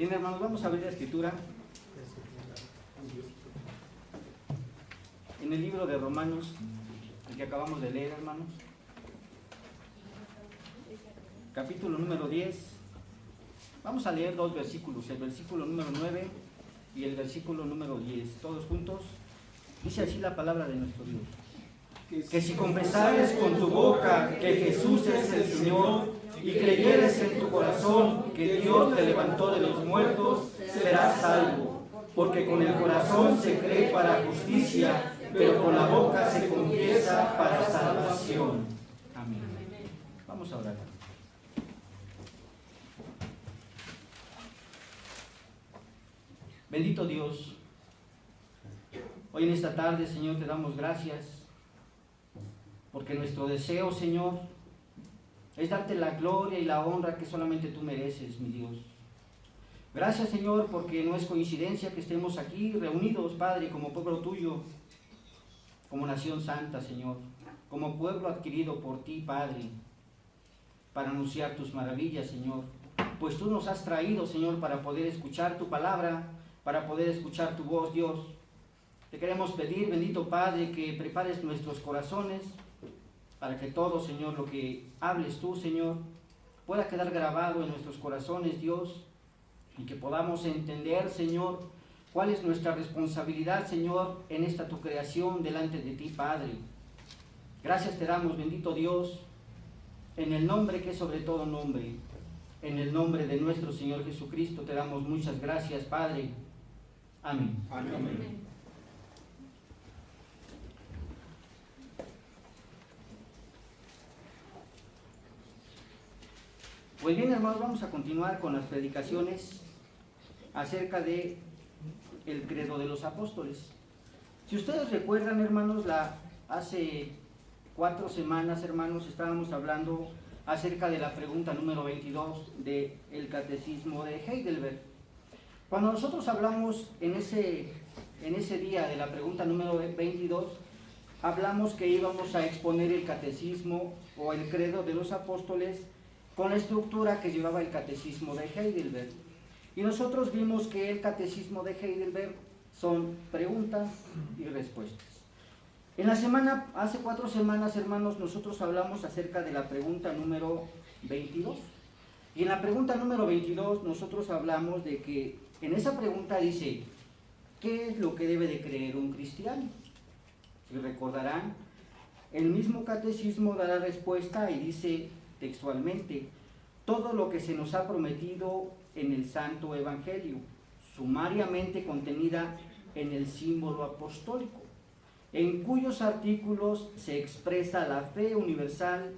Bien, hermanos, vamos a abrir la escritura en el libro de Romanos, el que acabamos de leer, hermanos. Capítulo número 10. Vamos a leer dos versículos, el versículo número 9 y el versículo número 10. Todos juntos. Dice así la palabra de nuestro Dios. Que si confesares con tu boca que Jesús es el Señor y creyeres en tu corazón que Dios te levantó de los muertos, serás salvo. Porque con el corazón se cree para justicia, pero con la boca se confiesa para salvación. Amén. Vamos a orar. Bendito Dios, hoy en esta tarde, Señor, te damos gracias, porque nuestro deseo, Señor, es darte la gloria y la honra que solamente tú mereces, mi Dios. Gracias, Señor, porque no es coincidencia que estemos aquí reunidos, Padre, como pueblo tuyo, como nación santa, Señor, como pueblo adquirido por ti, Padre, para anunciar tus maravillas, Señor. Pues tú nos has traído, Señor, para poder escuchar tu palabra, para poder escuchar tu voz, Dios. Te queremos pedir, bendito Padre, que prepares nuestros corazones para que todo, Señor, lo que hables tú, Señor, pueda quedar grabado en nuestros corazones, Dios, y que podamos entender, Señor, cuál es nuestra responsabilidad, Señor, en esta tu creación delante de ti, Padre. Gracias te damos, bendito Dios, en el nombre que es sobre todo nombre, en el nombre de nuestro Señor Jesucristo, te damos muchas gracias, Padre. Amén. Amén. Amén. Pues bien, hermanos, vamos a continuar con las predicaciones acerca de el credo de los apóstoles. Si ustedes recuerdan, hermanos, hace 4 semanas, hermanos, estábamos hablando acerca de la pregunta número 22 del Catecismo de Heidelberg. Cuando nosotros hablamos en ese día de la pregunta número 22, hablamos que íbamos a exponer el catecismo o el credo de los apóstoles con la estructura que llevaba el catecismo de Heidelberg. Y nosotros vimos que el catecismo de Heidelberg son preguntas y respuestas. Hace 4 semanas, hermanos, nosotros hablamos acerca de la pregunta número 22. Y en la pregunta número 22 nosotros hablamos de que en esa pregunta dice, ¿qué es lo que debe de creer un cristiano? Si recordarán, el mismo catecismo da la respuesta y dice textualmente, todo lo que se nos ha prometido en el Santo Evangelio, sumariamente contenida en el símbolo apostólico, en cuyos artículos se expresa la fe universal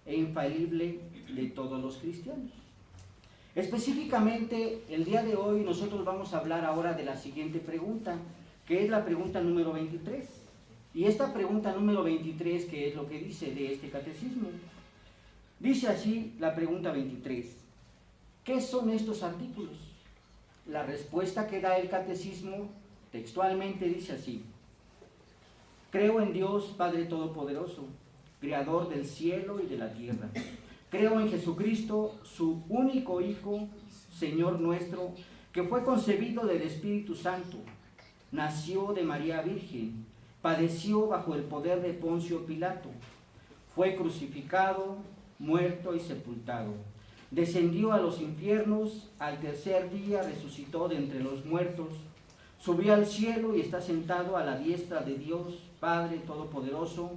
e infalible de todos los cristianos. Específicamente, el día de hoy nosotros vamos a hablar ahora de la siguiente pregunta, que es la pregunta número 23. Y esta pregunta número 23, ¿qué es lo que dice de este catecismo? Dice así la pregunta 23. ¿Qué son estos artículos? La respuesta que da el catecismo textualmente dice así. Creo en Dios Padre Todopoderoso, Creador del cielo y de la tierra. Creo en Jesucristo, su único Hijo, Señor nuestro, que fue concebido del Espíritu Santo, nació de María Virgen, padeció bajo el poder de Poncio Pilato, fue crucificado, muerto y sepultado. Descendió a los infiernos, al tercer día resucitó de entre los muertos, subió al cielo y está sentado a la diestra de Dios, Padre Todopoderoso,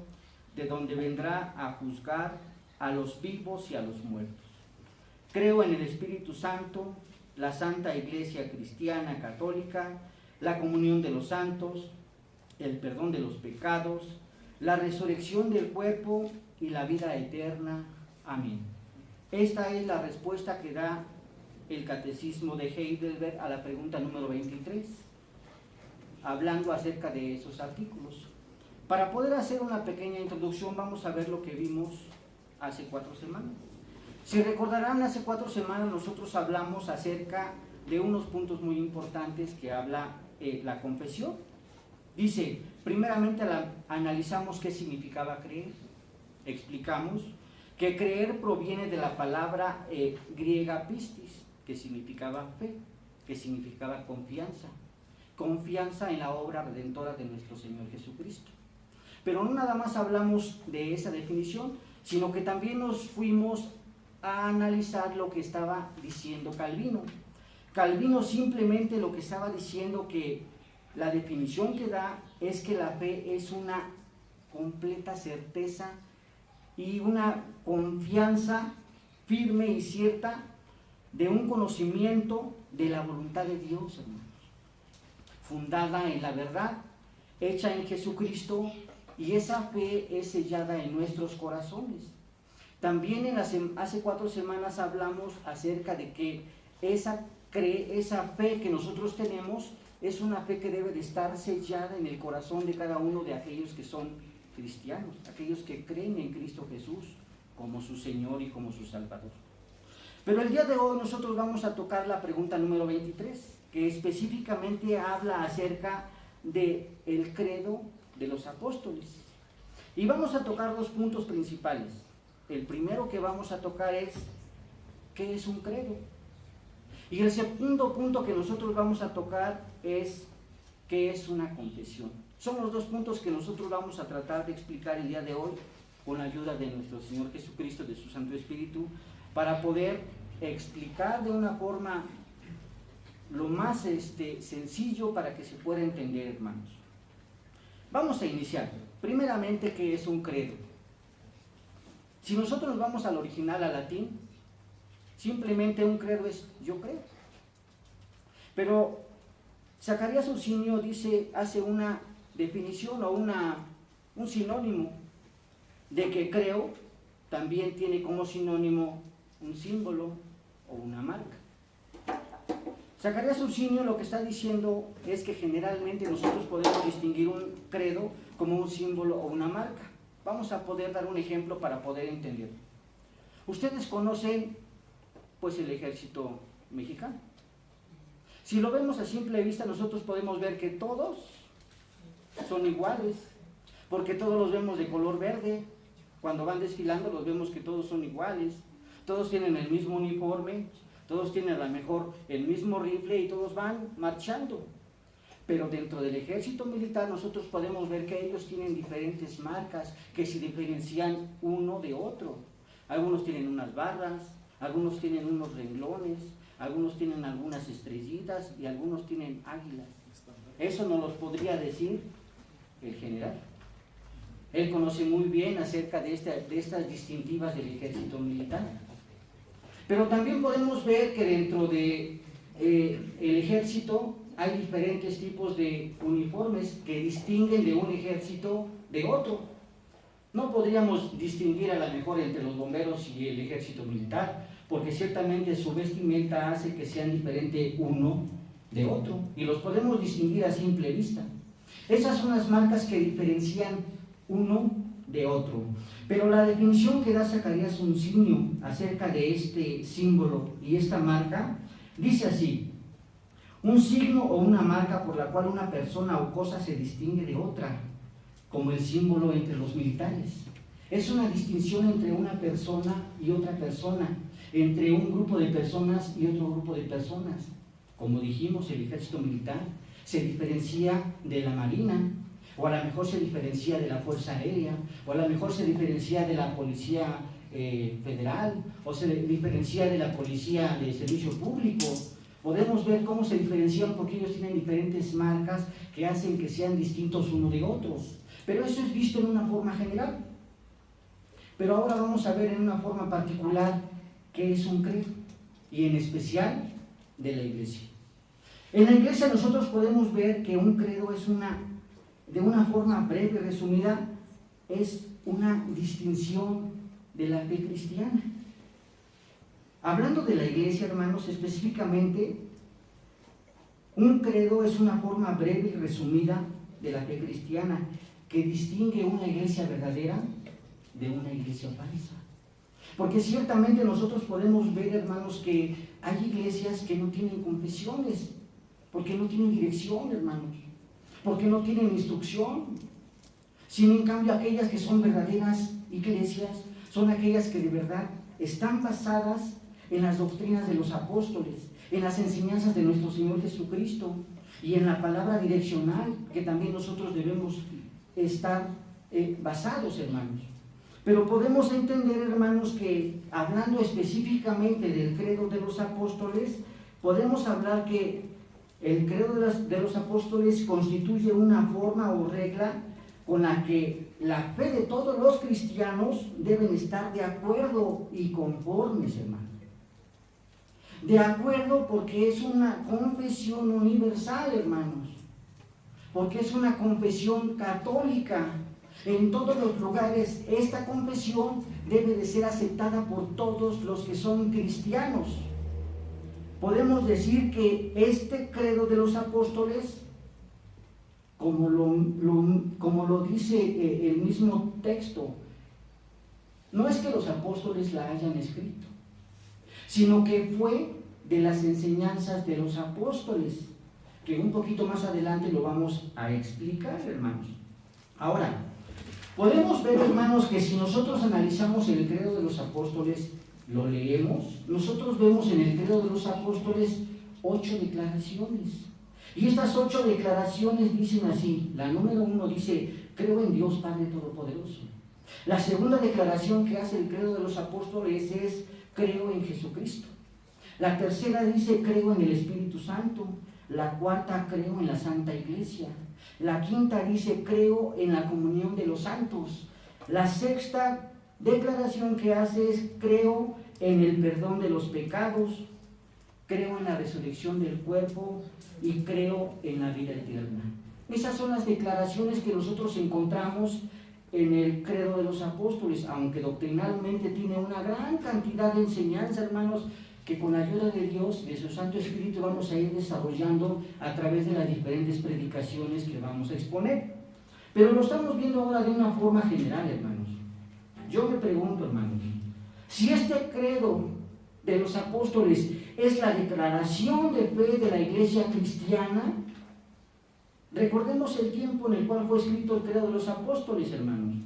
de donde vendrá a juzgar a los vivos y a los muertos. Creo en el Espíritu Santo, la Santa Iglesia Cristiana Católica, la comunión de los santos, el perdón de los pecados, la resurrección del cuerpo y la vida eterna. Amén. Esta es la respuesta que da el catecismo de Heidelberg a la pregunta número 23, hablando acerca de esos artículos. Para poder hacer una pequeña introducción, vamos a ver lo que vimos hace 4 semanas. Si recordarán, hace 4 semanas nosotros hablamos acerca de unos puntos muy importantes que habla la confesión. Dice, primeramente analizamos qué significaba creer. Explicamos que creer proviene de la palabra griega pistis, que significaba fe. que significaba confianza. Confianza en la obra redentora de nuestro Señor Jesucristo. Pero no nada más hablamos de esa definición, sino que también nos fuimos a analizar lo que estaba diciendo Calvino. Calvino simplemente lo que estaba diciendo, que la definición que da es que la fe es una completa certeza y una confianza firme y cierta de un conocimiento de la voluntad de Dios, hermanos, fundada en la verdad, hecha en Jesucristo, y esa fe es sellada en nuestros corazones. También hace 4 semanas hablamos acerca de que esa fe que nosotros tenemos es una fe que debe de estar sellada en el corazón de cada uno de aquellos que son cristianos, aquellos que creen en Cristo Jesús como su Señor y como su Salvador. Pero el día de hoy nosotros vamos a tocar la pregunta número 23, que específicamente habla acerca del credo de los apóstoles. Y vamos a tocar 2 puntos principales. El primero que vamos a tocar es, ¿qué es un credo? Y el segundo punto que nosotros vamos a tocar es, ¿qué es una confesión? Son los 2 puntos que nosotros vamos a tratar de explicar el día de hoy con la ayuda de nuestro Señor Jesucristo, de su Santo Espíritu, para poder explicar de una forma lo más sencillo para que se pueda entender, hermanos. Vamos a iniciar. Primeramente, ¿qué es un credo? Si nosotros nos vamos al original, al latín, simplemente un credo es yo creo. Pero Zacarías Ursinio hace una definición o un sinónimo de que creo, también tiene como sinónimo un símbolo o una marca. Zacarías Ursinio lo que está diciendo es que generalmente nosotros podemos distinguir un credo como un símbolo o una marca. Vamos a poder dar un ejemplo para poder entender. Ustedes conocen pues el ejército mexicano. Si lo vemos a simple vista, nosotros podemos ver que todos son iguales, porque todos los vemos de color verde. Cuando van desfilando los vemos que todos son iguales, todos tienen el mismo uniforme, todos tienen a lo mejor el mismo rifle y todos van marchando. Pero dentro del ejército militar nosotros podemos ver que ellos tienen diferentes marcas que se diferencian uno de otro. Algunos tienen unas barras, algunos tienen unos renglones, algunos tienen algunas estrellitas y algunos tienen águilas. Eso nos los podría decir el general. Él conoce muy bien acerca de estas distintivas del ejército militar. Pero también podemos ver que dentro del ejército hay diferentes tipos de uniformes que distinguen de un ejército de otro. No podríamos distinguir a lo mejor entre los bomberos y el ejército militar, porque ciertamente su vestimenta hace que sean diferentes uno de otro, y los podemos distinguir a simple vista. Esas son las marcas que diferencian uno de otro. Pero la definición que da Zacarías Ursinio acerca de este símbolo y esta marca, dice así: un signo o una marca por la cual una persona o cosa se distingue de otra, como el símbolo entre los militares. Es una distinción entre una persona y otra persona, entre un grupo de personas y otro grupo de personas. Como dijimos, el ejército militar se diferencia de la marina, o a lo mejor se diferencia de la fuerza aérea, o a lo mejor se diferencia de la policía federal, o se diferencia de la policía de servicio público. Podemos ver cómo se diferencian porque ellos tienen diferentes marcas que hacen que sean distintos unos de otros. Pero eso es visto en una forma general. Pero ahora vamos a ver en una forma particular qué es un credo, y en especial de la iglesia. En la iglesia nosotros podemos ver que un credo es de una forma breve y resumida, es una distinción de la fe cristiana. Hablando de la iglesia, hermanos, específicamente, un credo es una forma breve y resumida de la fe cristiana que distingue una iglesia verdadera de una iglesia falsa. Porque ciertamente nosotros podemos ver, hermanos, que hay iglesias que no tienen confesiones, porque no tienen dirección, hermanos, porque no tienen instrucción. Sino en cambio aquellas que son verdaderas iglesias son aquellas que de verdad están basadas en las doctrinas de los apóstoles, en las enseñanzas de nuestro Señor Jesucristo y en la palabra direccional que también nosotros debemos estar basados, hermanos. Pero podemos entender, hermanos, que hablando específicamente del credo de los apóstoles, podemos hablar que el credo de los apóstoles constituye una forma o regla con la que la fe de todos los cristianos deben estar de acuerdo y conformes, hermanos. De acuerdo porque es una confesión universal, hermanos. Porque es una confesión católica. En todos los lugares esta confesión debe de ser aceptada por todos los que son cristianos. Podemos decir que este credo de los apóstoles, como lo dice el mismo texto, no es que los apóstoles la hayan escrito, sino que fue de las enseñanzas de los apóstoles, que un poquito más adelante lo vamos a explicar, hermanos. Ahora, podemos ver, hermanos, que si nosotros analizamos el credo de los apóstoles, lo leemos, nosotros vemos en el credo de los apóstoles 8 declaraciones. Y estas 8 declaraciones dicen así. La número 1 dice: creo en Dios Padre Todopoderoso. La segunda declaración que hace el credo de los apóstoles es: creo en Jesucristo. La tercera dice: creo en el Espíritu Santo. La cuarta: creo en la Santa Iglesia. La quinta dice: creo en la comunión de los santos. La sexta declaración que hace es: creo en el perdón de los pecados, creo en la resurrección del cuerpo y creo en la vida eterna. Esas son las declaraciones que nosotros encontramos en el credo de los apóstoles, aunque doctrinalmente tiene una gran cantidad de enseñanza, hermanos, que con la ayuda de Dios, de su Santo Espíritu, vamos a ir desarrollando a través de las diferentes predicaciones que vamos a exponer. Pero lo estamos viendo ahora de una forma general, hermanos. Yo me pregunto, hermanos, si este credo de los apóstoles es la declaración de fe de la iglesia cristiana, recordemos el tiempo en el cual fue escrito el credo de los apóstoles, hermanos.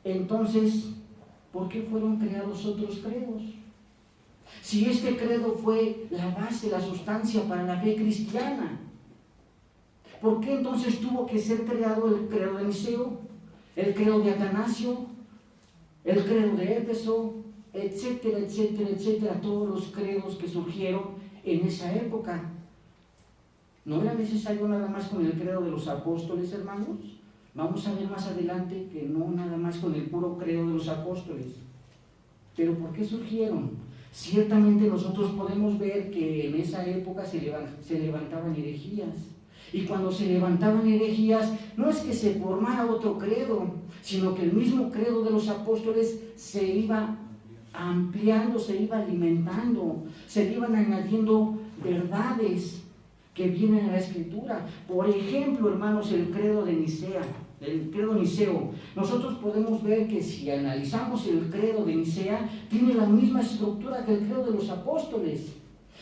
Entonces, ¿por qué fueron creados otros credos? Si este credo fue la base, la sustancia para la fe cristiana, ¿por qué entonces tuvo que ser creado el credo de Niceo, el credo de Atanasio, el credo de Éfeso, etcétera, etcétera, etcétera, todos los credos que surgieron en esa época? ¿No era necesario nada más con el credo de los apóstoles, hermanos? Vamos a ver más adelante que no nada más con el puro credo de los apóstoles. ¿Pero por qué surgieron? Ciertamente nosotros podemos ver que en esa época se levantaban herejías. Y cuando se levantaban herejías, no es que se formara otro credo, sino que el mismo credo de los apóstoles se iba ampliando, se iba alimentando, se iban añadiendo verdades que vienen en la Escritura. Por ejemplo, hermanos, el credo de Nicea, el credo niceo, nosotros podemos ver que si analizamos el credo de Nicea, tiene la misma estructura que el credo de los apóstoles.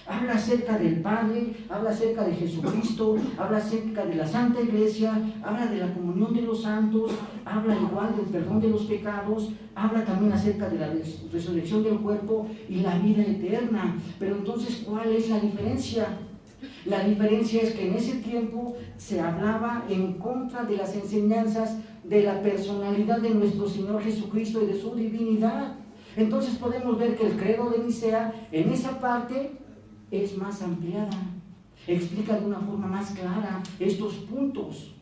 Habla acerca del Padre, habla acerca de Jesucristo, habla acerca de la Santa Iglesia, habla de la comunión de los santos, habla igual del perdón de los pecados, habla también acerca de la resurrección del cuerpo y la vida eterna. Pero entonces, ¿cuál es la diferencia? La diferencia es que en ese tiempo se hablaba en contra de las enseñanzas de la personalidad de nuestro Señor Jesucristo y de su divinidad. Entonces podemos ver que el credo de Nicea en esa parte es más ampliada, explica de una forma más clara estos puntos.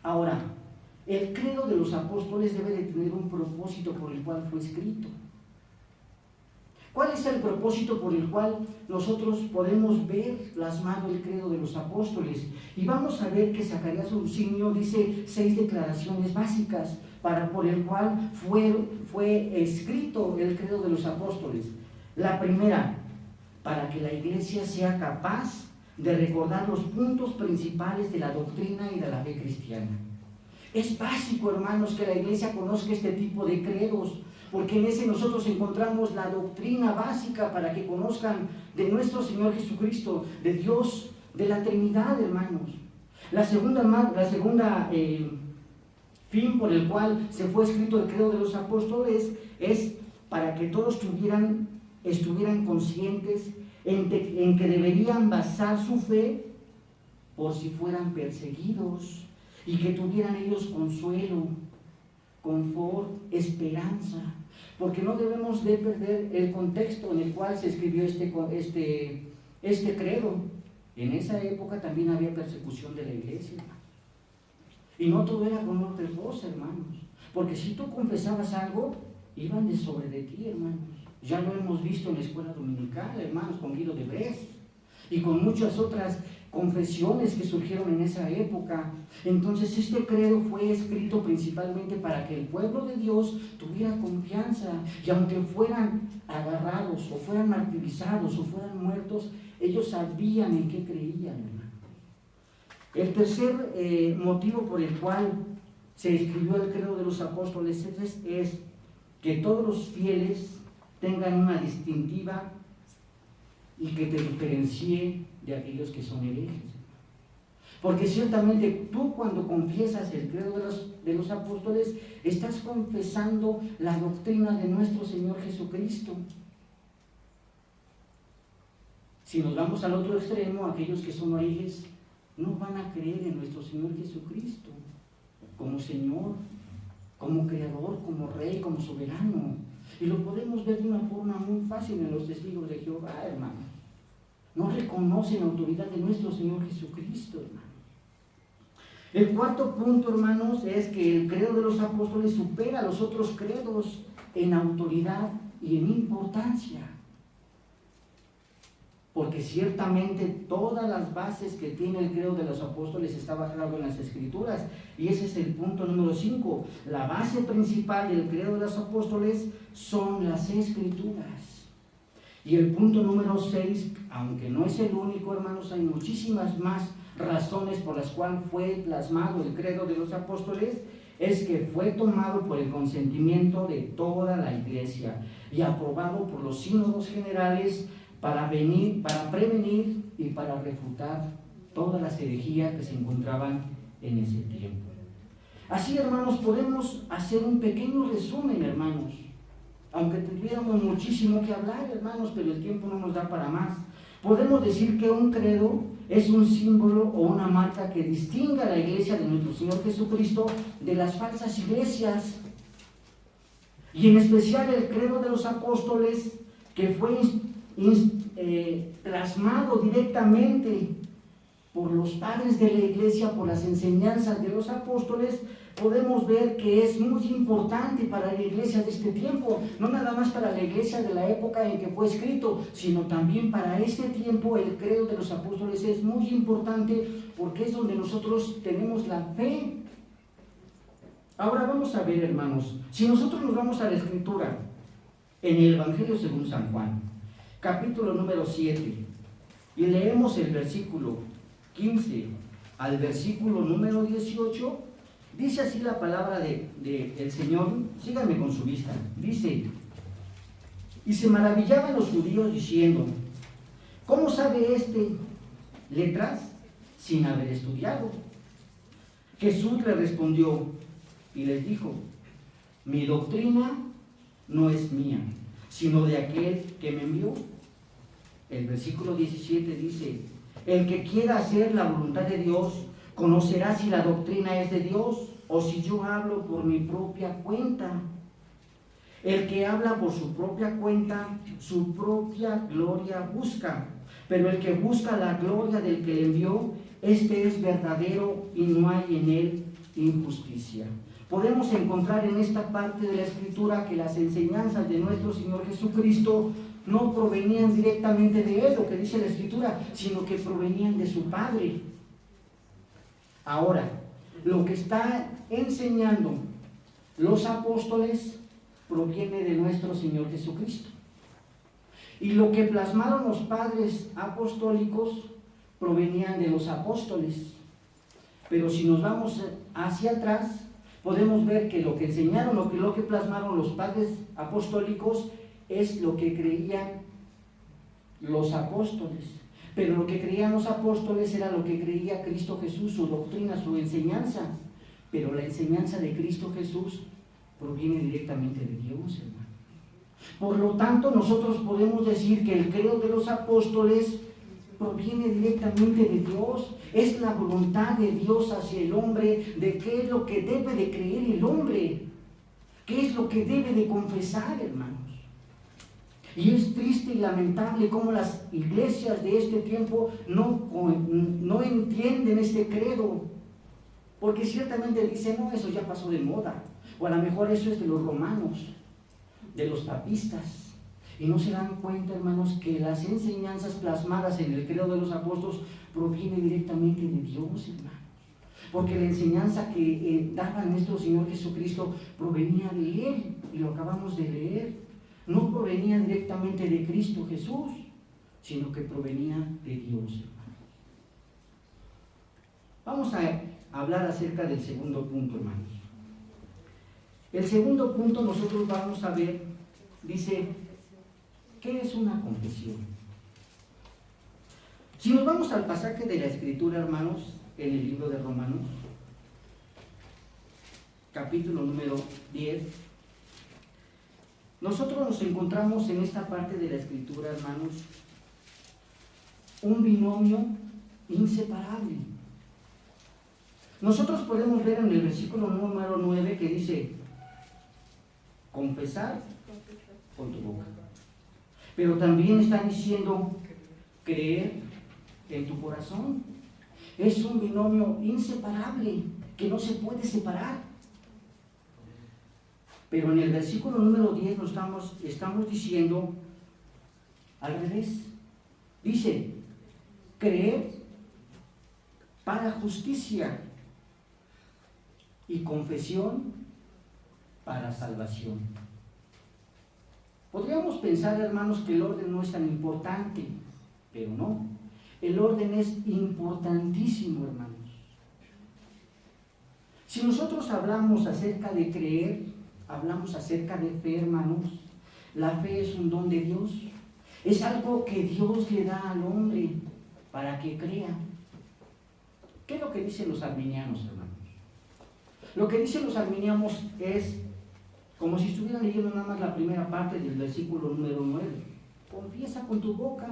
Ahora, el credo de los apóstoles debe de tener un propósito por el cual fue escrito. ¿Cuál es el propósito por el cual nosotros podemos ver plasmado el credo de los apóstoles? Y vamos a ver que Zacarías Ursinio dice 6 declaraciones básicas por el cual fue escrito el credo de los apóstoles. La primera, para que la iglesia sea capaz de recordar los puntos principales de la doctrina y de la fe cristiana. Es básico, hermanos, que la iglesia conozca este tipo de credos, porque en ese nosotros encontramos la doctrina básica para que conozcan de nuestro Señor Jesucristo, de Dios, de la Trinidad, hermanos. La segunda fin por el cual se fue escrito el credo de los apóstoles es para que todos estuvieran conscientes en que deberían basar su fe por si fueran perseguidos y que tuvieran ellos consuelo, confort, esperanza, porque no debemos de perder el contexto en el cual se escribió este credo. En esa época también había persecución de la iglesia, y no todo era color de rosa, hermanos, porque si tú confesabas algo, iban de sobre de ti, hermanos. Ya lo hemos visto en la escuela dominical, hermanos, con Guido de Brest y con muchas otras confesiones que surgieron en esa época. Entonces este credo fue escrito principalmente para que el pueblo de Dios tuviera confianza, y aunque fueran agarrados o fueran martirizados o fueran muertos, ellos sabían en qué creían, hermano. El tercer motivo por el cual se escribió el credo de los apóstoles es que todos los fieles tengan una distintiva y que te diferencie de aquellos que son herejes. Porque ciertamente tú, cuando confiesas el credo de los apóstoles, estás confesando la doctrina de nuestro Señor Jesucristo. Si nos vamos al otro extremo, aquellos que son herejes no van a creer en nuestro Señor Jesucristo como Señor, como Creador, como Rey, como Soberano. Y lo podemos ver de una forma muy fácil en los testigos de Jehová, hermano. No reconocen la autoridad de nuestro Señor Jesucristo, hermano. El cuarto punto, hermanos, es que el credo de los apóstoles supera a los otros credos en autoridad y en importancia. Porque ciertamente todas las bases que tiene el credo de los apóstoles está basado en las Escrituras. Y ese es el punto número 5. La base principal del credo de los apóstoles son las Escrituras. Y el punto número 6, aunque no es el único, hermanos, hay muchísimas más razones por las cuales fue plasmado el credo de los apóstoles, es que fue tomado por el consentimiento de toda la iglesia y aprobado por los sínodos generales para prevenir y para refutar todas las herejías que se encontraban en ese tiempo. Así, hermanos, podemos hacer un pequeño resumen, hermanos, aunque tuviéramos muchísimo que hablar, hermanos, pero el tiempo no nos da para más. Podemos decir que un credo es un símbolo o una marca que distingue a la iglesia de nuestro Señor Jesucristo de las falsas iglesias, y en especial el credo de los apóstoles, que fue plasmado directamente por los padres de la iglesia, por las enseñanzas de los apóstoles. Podemos ver que es muy importante para la iglesia de este tiempo, no nada más para la iglesia de la época en que fue escrito, sino también para este tiempo. El credo de los apóstoles es muy importante porque es donde nosotros tenemos la fe. Ahora vamos a ver, hermanos, si nosotros nos vamos a la Escritura, en el Evangelio según San Juan, capítulo número 7, y leemos el versículo 15 al versículo número 18, dice así la palabra del Señor. Síganme con su vista. Dice: y se maravillaban los judíos diciendo: ¿cómo sabe este letras sin haber estudiado? Jesús le respondió y les dijo: mi doctrina no es mía, sino de aquel que me envió. El versículo 17 dice: el que quiera hacer la voluntad de Dios conocerá si la doctrina es de Dios o si yo hablo por mi propia cuenta. El que habla por su propia cuenta, su propia gloria busca, pero el que busca la gloria del que le envió, este es verdadero y no hay en él injusticia. Podemos encontrar en esta parte de la Escritura que las enseñanzas de nuestro Señor Jesucristo no provenían directamente de Él, lo que dice la Escritura, sino que provenían de su Padre. Ahora, lo que está enseñando los apóstoles proviene de nuestro Señor Jesucristo. Y lo que plasmaron los padres apostólicos provenían de los apóstoles. Pero si nos vamos hacia atrás, podemos ver que lo que enseñaron, lo que plasmaron los padres apostólicos es lo que creían los apóstoles. Pero lo que creían los apóstoles era lo que creía Cristo Jesús, su doctrina, su enseñanza. Pero la enseñanza de Cristo Jesús proviene directamente de Dios, hermano. Por lo tanto, nosotros podemos decir que el credo de los apóstoles proviene directamente de Dios. Es la voluntad de Dios hacia el hombre de qué es lo que debe de creer el hombre, qué es lo que debe de confesar, hermanos. Y es triste y lamentable cómo las iglesias de este tiempo no entienden este credo, porque ciertamente dicen, no, eso ya pasó de moda, o a lo mejor eso es de los romanos, de los papistas, y no se dan cuenta, hermanos, que las enseñanzas plasmadas en el credo de los apóstoles provienen directamente de Dios, hermanos, porque la enseñanza que daba nuestro Señor Jesucristo provenía de Él, y lo acabamos de leer. No provenía directamente de Cristo Jesús, sino que provenía de Dios. Vamos a hablar acerca del segundo punto, hermanos. El segundo punto nosotros vamos a ver, dice, ¿qué es una confesión? Si nos vamos al pasaje de la Escritura, hermanos, en el libro de Romanos, capítulo número 10, nosotros nos encontramos en esta parte de la Escritura, hermanos, un binomio inseparable. Nosotros podemos ver en el versículo número 9 que dice, confesar con tu boca. Pero también está diciendo, creer en tu corazón. Es un binomio inseparable que no se puede separar. Pero en el versículo número 10 nos estamos diciendo al revés. Dice, creer para justicia y confesión para salvación. Podríamos pensar, hermanos, que el orden no es tan importante, pero no. El orden es importantísimo, hermanos. Si nosotros hablamos acerca de creer, hablamos acerca de fe, hermanos. La fe es un don de Dios. Es algo que Dios le da al hombre para que crea. ¿Qué es lo que dicen los arminianos, hermanos? Lo que dicen los arminianos es como si estuvieran leyendo nada más la primera parte del versículo número 9. Confiesa con tu boca.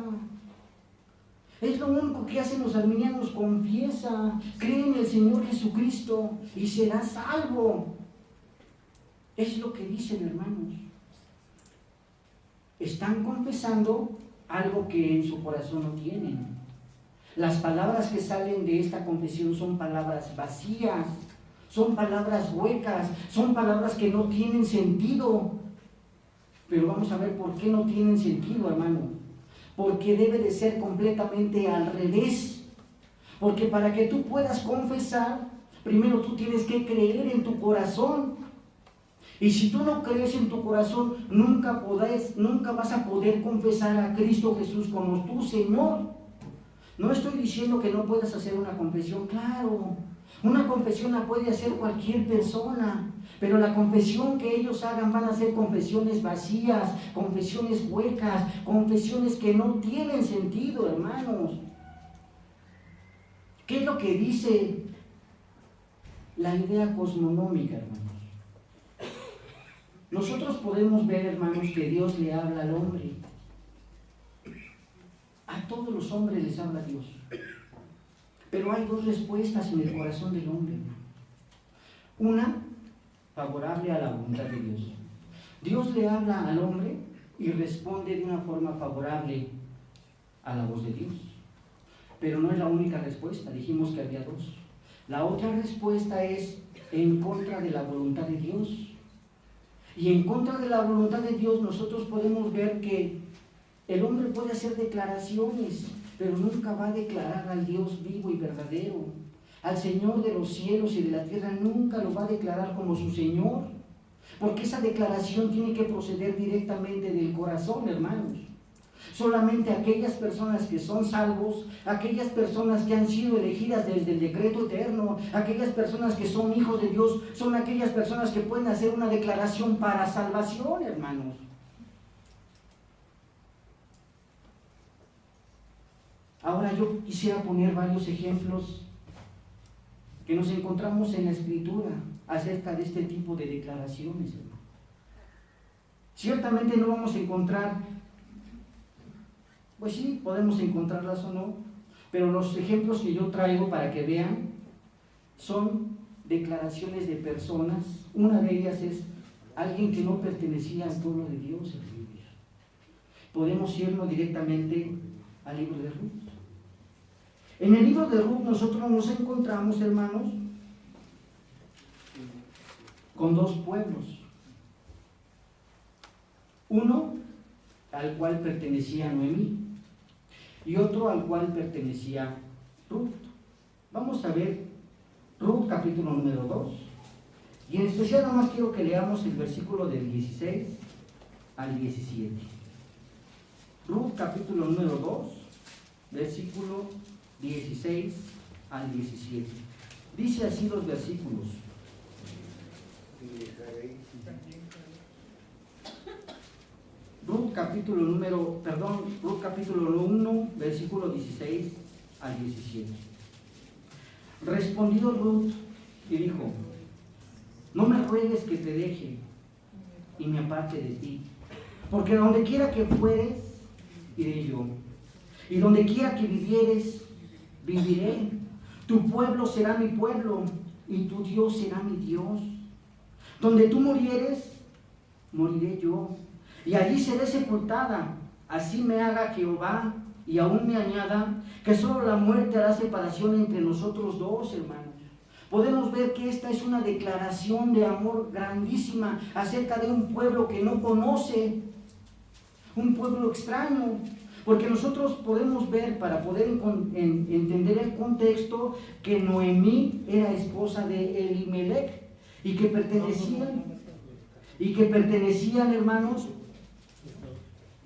Es lo único que hacen los arminianos, confiesa, cree en el Señor Jesucristo y serás salvo. Es lo que dicen, hermanos. Están confesando algo que en su corazón no tienen. Las palabras que salen de esta confesión son palabras vacías, son palabras huecas, son palabras que no tienen sentido. Pero vamos a ver por qué no tienen sentido, hermano. Porque debe de ser completamente al revés. Porque para que tú puedas confesar, primero tú tienes que creer en tu corazón. Y si tú no crees en tu corazón, nunca vas a poder confesar a Cristo Jesús como tu Señor. No estoy diciendo que no puedas hacer una confesión, claro. Una confesión la puede hacer cualquier persona, pero la confesión que ellos hagan van a ser confesiones vacías, confesiones huecas, confesiones que no tienen sentido, hermanos. ¿Qué es lo que dice la idea cosmonómica, hermanos? Nosotros podemos ver, hermanos, que Dios le habla al hombre. A todos los hombres les habla Dios. Pero hay dos respuestas en el corazón del hombre, hermano. Una, favorable a la voluntad de Dios. Dios le habla al hombre y responde de una forma favorable a la voz de Dios. Pero no es la única respuesta, dijimos que había dos. La otra respuesta es en contra de la voluntad de Dios. Y en contra de la voluntad de Dios nosotros podemos ver que el hombre puede hacer declaraciones, pero nunca va a declarar al Dios vivo y verdadero. Al Señor de los cielos y de la tierra nunca lo va a declarar como su Señor, porque esa declaración tiene que proceder directamente del corazón, hermanos. Solamente aquellas personas que son salvos, aquellas personas que han sido elegidas desde el decreto eterno, aquellas personas que son hijos de Dios, son aquellas personas que pueden hacer una declaración para salvación, hermanos. Ahora yo quisiera poner varios ejemplos que nos encontramos en la Escritura acerca de este tipo de declaraciones, hermano. Ciertamente no vamos a encontrar, pues sí, podemos encontrarlas o no, pero los ejemplos que yo traigo para que vean son declaraciones de personas. Una de ellas es alguien que no pertenecía al pueblo de Dios. Podemos irnos directamente al libro de Ruth. En el libro de Ruth nosotros nos encontramos, hermanos, con dos pueblos. Uno al cual pertenecía Noemí y otro al cual pertenecía Ruth. Vamos a ver Ruth capítulo número 2, y en especial nada más quiero que leamos el versículo del 16 al 17. Ruth capítulo número 2, versículo 16 al 17. Dice así los versículos. Ruth capítulo 1, versículo 16 al 17. Respondió Ruth y dijo: no me ruegues que te deje y me aparte de ti, porque donde quiera que fueres, iré yo, y donde quiera que vivieres, viviré. Tu pueblo será mi pueblo, y tu Dios será mi Dios. Donde tú murieres, moriré yo, y allí seré sepultada. Así me haga Jehová, y aún me añada, que solo la muerte hará separación entre nosotros dos, hermanos. Podemos ver que esta es una declaración de amor grandísima acerca de un pueblo que no conoce, un pueblo extraño, porque nosotros podemos ver, para poder entender el contexto, que Noemí era esposa de Elimelech y que pertenecían, hermanos,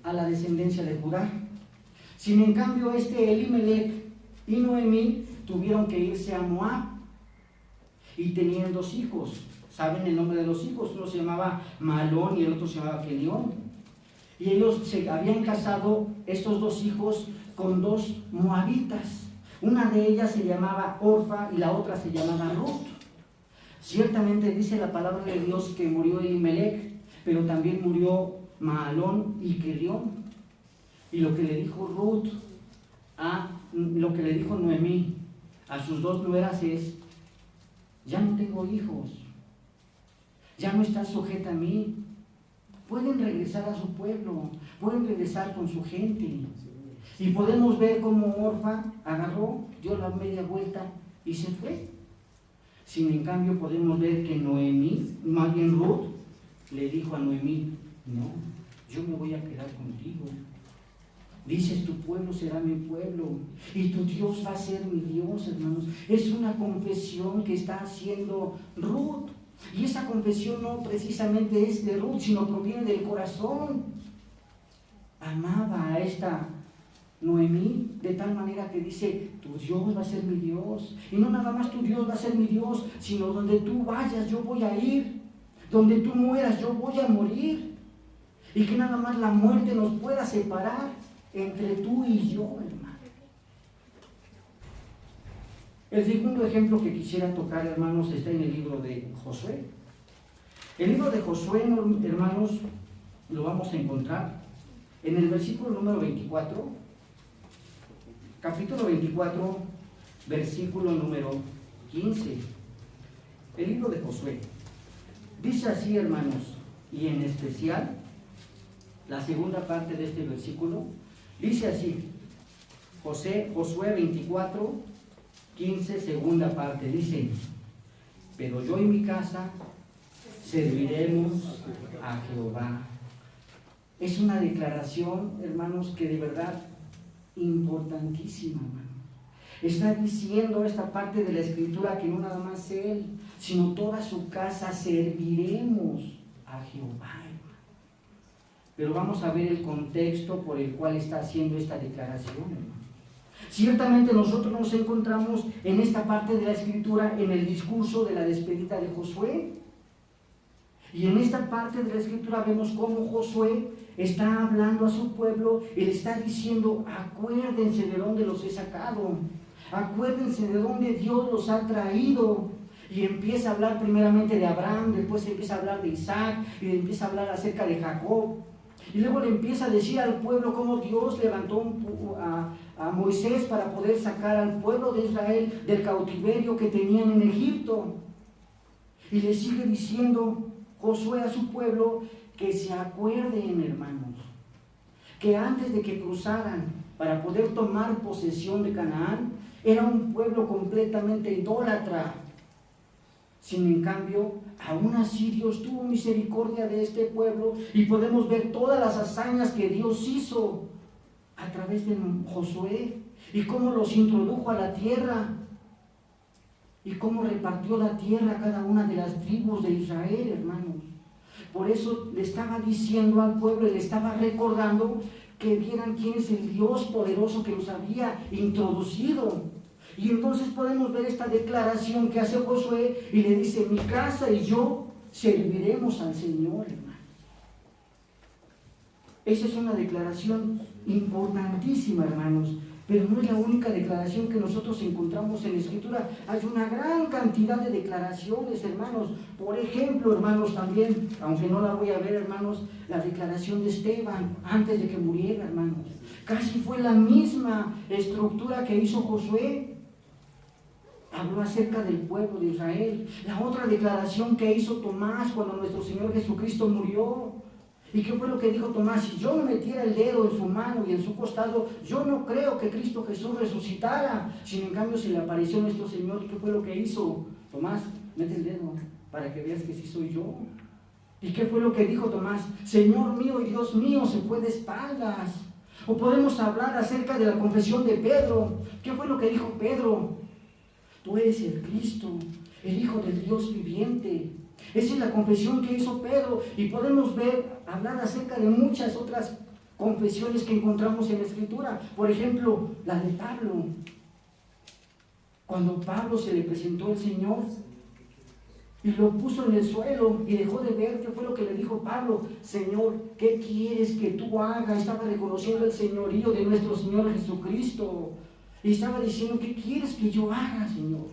a la descendencia de Judá. Sin en cambio, Elimelech y Noemí tuvieron que irse a Moab y tenían dos hijos. ¿Saben el nombre de los hijos? Uno se llamaba Malón y el otro se llamaba Kelión. Y ellos se habían casado, estos dos hijos, con dos moabitas. Una de ellas se llamaba Orfa y la otra se llamaba Ruth. Ciertamente dice la palabra de Dios que murió Elimelech, pero también murió Malón y Kelión. Y lo que le dijo Noemí a sus dos nueras es: ya no tengo hijos, ya no están sujeta a mí, pueden regresar a su pueblo, pueden regresar con su gente. Y podemos ver cómo Orfa agarró, dio la media vuelta y se fue. Sin en cambio podemos ver que Noemí, más bien Ruth, le dijo a Noemí: no, yo me voy a quedar contigo. Dices, tu pueblo será mi pueblo y tu Dios va a ser mi Dios, hermanos. Es una confesión que está haciendo Ruth. Y esa confesión no precisamente es de Ruth, sino proviene del corazón. Amaba a esta Noemí de tal manera que dice: tu Dios va a ser mi Dios. Y no nada más tu Dios va a ser mi Dios, sino donde tú vayas yo voy a ir. Donde tú mueras yo voy a morir. Y que nada más la muerte nos pueda separar entre tú y yo, hermano. El segundo ejemplo que quisiera tocar, hermanos, está en el libro de Josué. El libro de Josué, hermanos, lo vamos a encontrar en el versículo número 24, capítulo 24, versículo número 15. El libro de Josué dice así, hermanos, y en especial la segunda parte de este versículo dice así. Josué 24, 15, segunda parte, dice: pero yo y mi casa serviremos a Jehová. Es una declaración, hermanos, que de verdad importantísima, hermano. Está diciendo esta parte de la escritura que no nada más él, sino toda su casa serviremos a Jehová, hermano. Pero vamos a ver el contexto por el cual está haciendo esta declaración, hermano. Ciertamente nosotros nos encontramos en esta parte de la escritura, en el discurso de la despedida de Josué. Y en esta parte de la escritura vemos cómo Josué está hablando a su pueblo y le está diciendo: acuérdense de dónde los he sacado, acuérdense de dónde Dios los ha traído. Y empieza a hablar primeramente de Abraham, después empieza a hablar de Isaac, y empieza a hablar acerca de Jacob. Y luego le empieza a decir al pueblo cómo Dios levantó a Moisés para poder sacar al pueblo de Israel del cautiverio que tenían en Egipto. Y le sigue diciendo Josué a su pueblo que se acuerden, hermanos, que antes de que cruzaran para poder tomar posesión de Canaán, era un pueblo completamente idólatra. Sin en cambio, aún así Dios tuvo misericordia de este pueblo y podemos ver todas las hazañas que Dios hizo a través de Josué y cómo los introdujo a la tierra y cómo repartió la tierra a cada una de las tribus de Israel, hermanos. Por eso le estaba diciendo al pueblo y le estaba recordando que vieran quién es el Dios poderoso que los había introducido. Y entonces podemos ver esta declaración que hace Josué y le dice: mi casa y yo serviremos al Señor, hermano. Esa es una declaración importantísima, hermanos, pero no es la única declaración que nosotros encontramos en la Escritura. Hay una gran cantidad de declaraciones, hermanos. Por ejemplo, hermanos, también, aunque no la voy a ver, hermanos, la declaración de Esteban antes de que muriera, hermanos. Casi fue la misma estructura que hizo Josué. Habló acerca del pueblo de Israel. La otra declaración que hizo Tomás cuando nuestro Señor Jesucristo murió. ¿Y qué fue lo que dijo Tomás? Si yo no metiera el dedo en su mano y en su costado, yo no creo que Cristo Jesús resucitara. Sin en cambio, se le apareció nuestro Señor. ¿Y qué fue lo que hizo? Tomás, mete el dedo para que veas que sí soy yo. ¿Y qué fue lo que dijo Tomás? Señor mío y Dios mío, se fue de espaldas. O podemos hablar acerca de la confesión de Pedro. ¿Qué fue lo que dijo Pedro? Tú eres el Cristo, el Hijo del Dios viviente. Esa es la confesión que hizo Pedro. Y podemos hablar acerca de muchas otras confesiones que encontramos en la Escritura. Por ejemplo, la de Pablo. Cuando Pablo se le presentó el Señor y lo puso en el suelo y dejó de ver, ¿qué fue lo que le dijo Pablo? Señor, ¿qué quieres que tú hagas? Estaba reconociendo el señorío de nuestro Señor Jesucristo. Y estaba diciendo: ¿qué quieres que yo haga, Señor?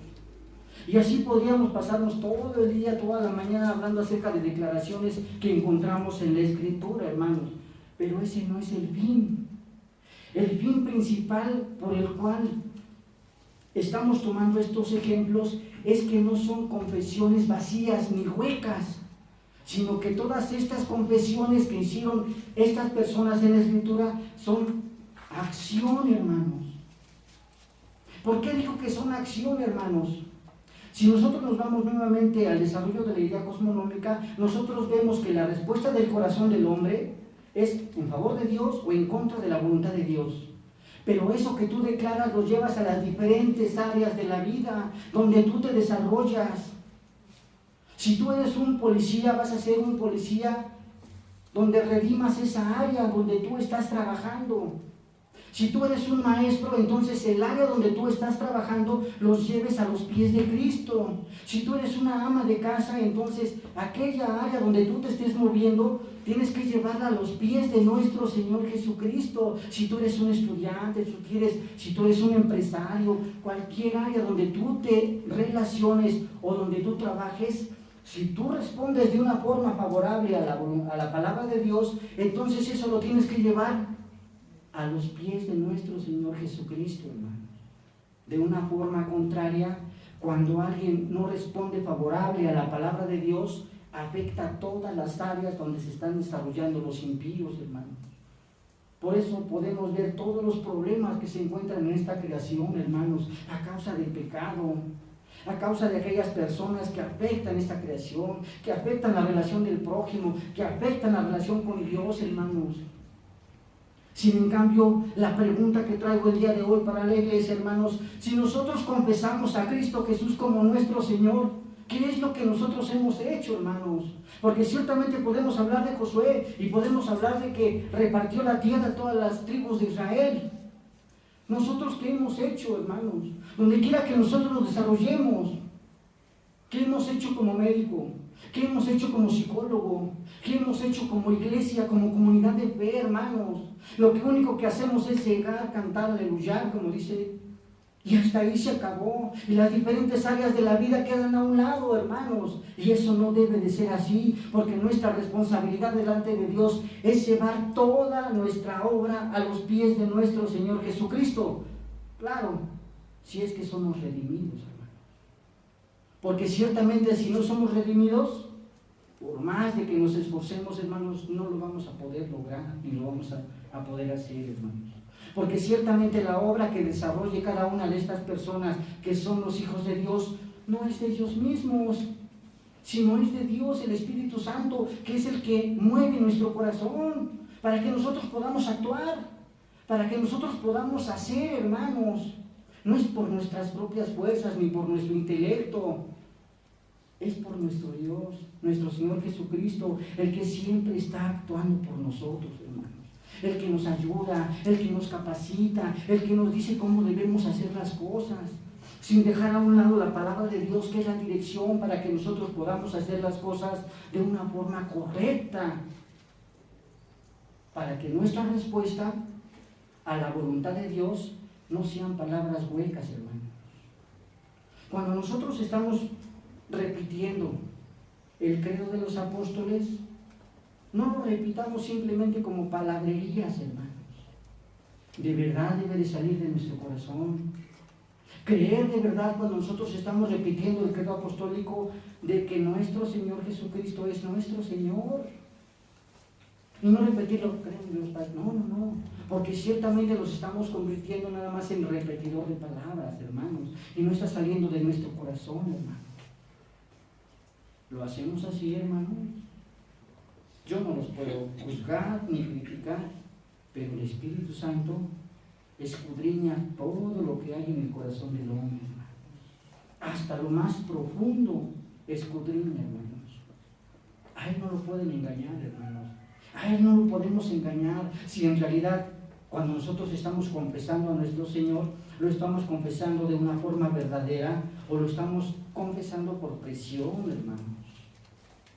Y así podríamos pasarnos todo el día, toda la mañana, hablando acerca de declaraciones que encontramos en la Escritura, hermanos. Pero ese no es el fin. El fin principal por el cual estamos tomando estos ejemplos es que no son confesiones vacías ni huecas, sino que todas estas confesiones que hicieron estas personas en la Escritura son acción, hermanos. ¿Por qué digo que son acción, hermanos? Si nosotros nos vamos nuevamente al desarrollo de la idea cosmonómica, nosotros vemos que la respuesta del corazón del hombre es en favor de Dios o en contra de la voluntad de Dios. Pero eso que tú declaras lo llevas a las diferentes áreas de la vida donde tú te desarrollas. Si tú eres un policía, vas a ser un policía donde redimas esa área donde tú estás trabajando. Si tú eres un maestro, entonces el área donde tú estás trabajando los lleves a los pies de Cristo. Si tú eres una ama de casa, entonces aquella área donde tú te estés moviendo, tienes que llevarla a los pies de nuestro Señor Jesucristo. Si tú eres un estudiante, si tú eres un empresario, cualquier área donde tú te relaciones o donde tú trabajes, si tú respondes de una forma favorable a la palabra de Dios, entonces eso lo tienes que llevar a los pies de nuestro Señor Jesucristo, hermano. De una forma contraria, cuando alguien no responde favorable a la palabra de Dios, afecta a todas las áreas donde se están desarrollando los impíos, hermano. Por eso podemos ver todos los problemas que se encuentran en esta creación, hermanos, a causa del pecado, a causa de aquellas personas que afectan esta creación, que afectan la relación del prójimo, que afectan la relación con Dios, hermanos. Sin en cambio, la pregunta que traigo el día de hoy para la iglesia, hermanos, si nosotros confesamos a Cristo Jesús como nuestro Señor, ¿qué es lo que nosotros hemos hecho, hermanos? Porque ciertamente podemos hablar de Josué y podemos hablar de que repartió la tierra a todas las tribus de Israel. ¿Nosotros qué hemos hecho, hermanos? Donde quiera que nosotros nos desarrollemos, ¿qué hemos hecho como médico? ¿Qué hemos hecho como psicólogo? ¿Qué hemos hecho como iglesia, como comunidad de fe, hermanos? Lo único que hacemos es llegar, cantar, aleluya, como dice Y hasta ahí se acabó. Y las diferentes áreas de la vida quedan a un lado, hermanos. Y eso no debe de ser así, porque nuestra responsabilidad delante de Dios es llevar toda nuestra obra a los pies de nuestro Señor Jesucristo. Claro, si es que somos redimidos, hermanos. Porque ciertamente si no somos redimidos, por más de que nos esforcemos, hermanos, no lo vamos a poder lograr, ni lo vamos a poder hacer, hermanos. Porque ciertamente la obra que desarrolle cada una de estas personas que son los hijos de Dios, no es de ellos mismos, sino es de Dios, el Espíritu Santo, que es el que mueve nuestro corazón, para que nosotros podamos actuar, para que nosotros podamos hacer, hermanos. No es por nuestras propias fuerzas, ni por nuestro intelecto, es por nuestro Dios, nuestro Señor Jesucristo, el que siempre está actuando por nosotros, hermanos. El que nos ayuda, el que nos capacita, el que nos dice cómo debemos hacer las cosas, sin dejar a un lado la palabra de Dios, que es la dirección para que nosotros podamos hacer las cosas de una forma correcta, para que nuestra respuesta a la voluntad de Dios no sean palabras huecas, hermanos. Cuando nosotros estamos repitiendo el credo de los apóstoles, no lo repitamos simplemente como palabrerías, hermanos. De verdad debe de salir de nuestro corazón. Creer de verdad cuando nosotros estamos repitiendo el credo apostólico de que nuestro Señor Jesucristo es nuestro Señor. Y no repetirlo, creo en Dios Padre. No. Porque ciertamente los estamos convirtiendo nada más en repetidor de palabras, hermanos. Y no está saliendo de nuestro corazón, hermanos. ¿Lo hacemos así, hermanos? Yo no los puedo juzgar ni criticar, pero el Espíritu Santo escudriña todo lo que hay en el corazón del hombre, hermanos. Hasta lo más profundo escudriña, hermanos. A Él no lo pueden engañar, hermanos. A Él no lo podemos engañar si en realidad cuando nosotros estamos confesando a nuestro Señor, lo estamos confesando de una forma verdadera o lo estamos confesando por presión, hermanos.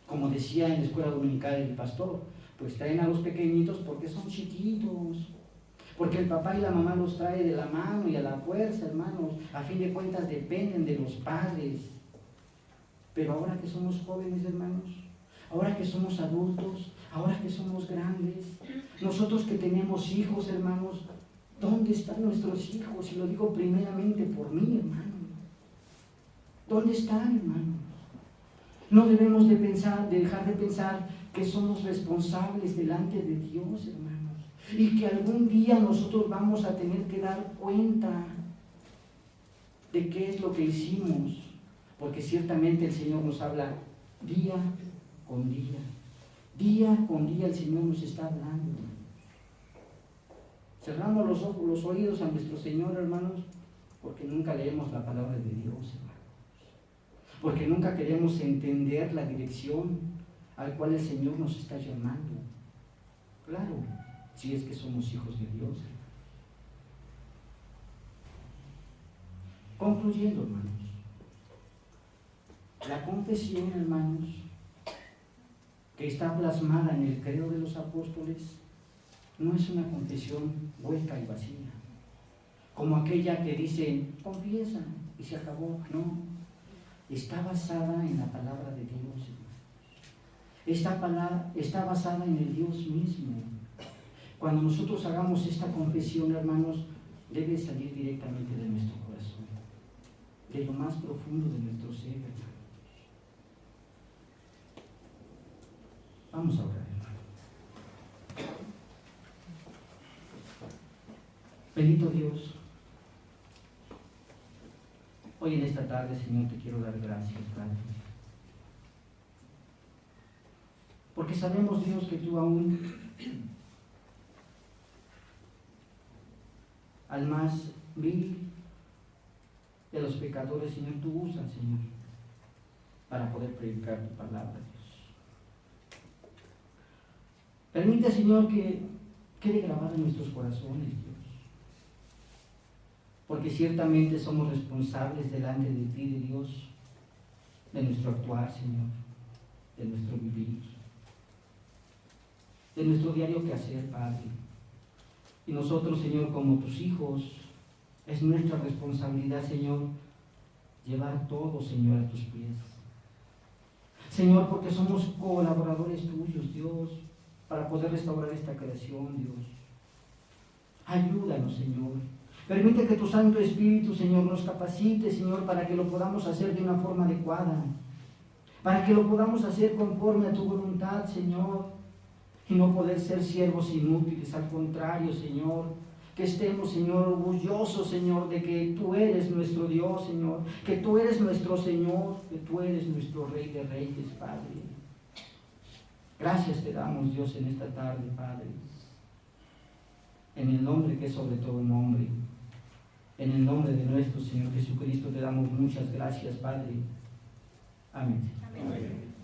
Como decía en la escuela dominical el pastor, pues traen a los pequeñitos porque son chiquitos, porque el papá y la mamá los trae de la mano y a la fuerza, hermanos. A fin de cuentas dependen de los padres. Pero ahora que somos jóvenes, hermanos, ahora que somos adultos, ahora que somos grandes, nosotros que tenemos hijos, hermanos, ¿dónde están nuestros hijos? Y lo digo primeramente por mí, hermano. ¿Dónde están, hermanos? No debemos de dejar de pensar que somos responsables delante de Dios, hermanos, y que algún día nosotros vamos a tener que dar cuenta de qué es lo que hicimos, porque ciertamente el Señor nos habla día con día. Día con día el Señor nos está hablando. Cerramos los ojos, los oídos a nuestro Señor, hermanos, porque nunca leemos la palabra de Dios, hermanos. Porque nunca queremos entender la dirección al cual el Señor nos está llamando. Claro, si es que somos hijos de Dios. Concluyendo, hermanos, la confesión, hermanos, que está plasmada en el credo de los apóstoles, no es una confesión hueca y vacía, como aquella que dice, confiesa y se acabó. No. Está basada en la palabra de Dios. Esta palabra está basada en el Dios mismo. Cuando nosotros hagamos esta confesión, hermanos, debe salir directamente de nuestro corazón, de lo más profundo de nuestro ser, hermanos. Vamos a orar, hermano. Bendito Dios, hoy en esta tarde, Señor, te quiero dar gracias, Padre. Porque sabemos, Dios, que tú aún al más vil de los pecadores, Señor, tú usas, Señor, para poder predicar tu palabra, Dios. Permite, Señor, que quede grabado en nuestros corazones, Dios. Porque ciertamente somos responsables delante de ti, de Dios, de nuestro actuar, Señor, de nuestro vivir, de nuestro diario quehacer, Padre. Y nosotros, Señor, como tus hijos, Es nuestra responsabilidad, Señor, llevar todo, Señor, a tus pies. Señor, porque somos colaboradores tuyos, Dios, para poder restaurar esta creación, Dios. Ayúdanos, Señor. Permite que tu Santo Espíritu, Señor, nos capacite, Señor, para que lo podamos hacer de una forma adecuada, para que lo podamos hacer conforme a tu voluntad, Señor, y no poder ser siervos inútiles. Al contrario, Señor, que estemos, Señor, orgullosos, Señor, de que tú eres nuestro Dios, Señor, que tú eres nuestro Señor, que tú eres nuestro Rey de Reyes, Padre. Gracias te damos, Dios, en esta tarde, Padre, en el nombre que es sobre todo nombre, en el nombre de nuestro Señor Jesucristo te damos muchas gracias, Padre. Amén. Amén.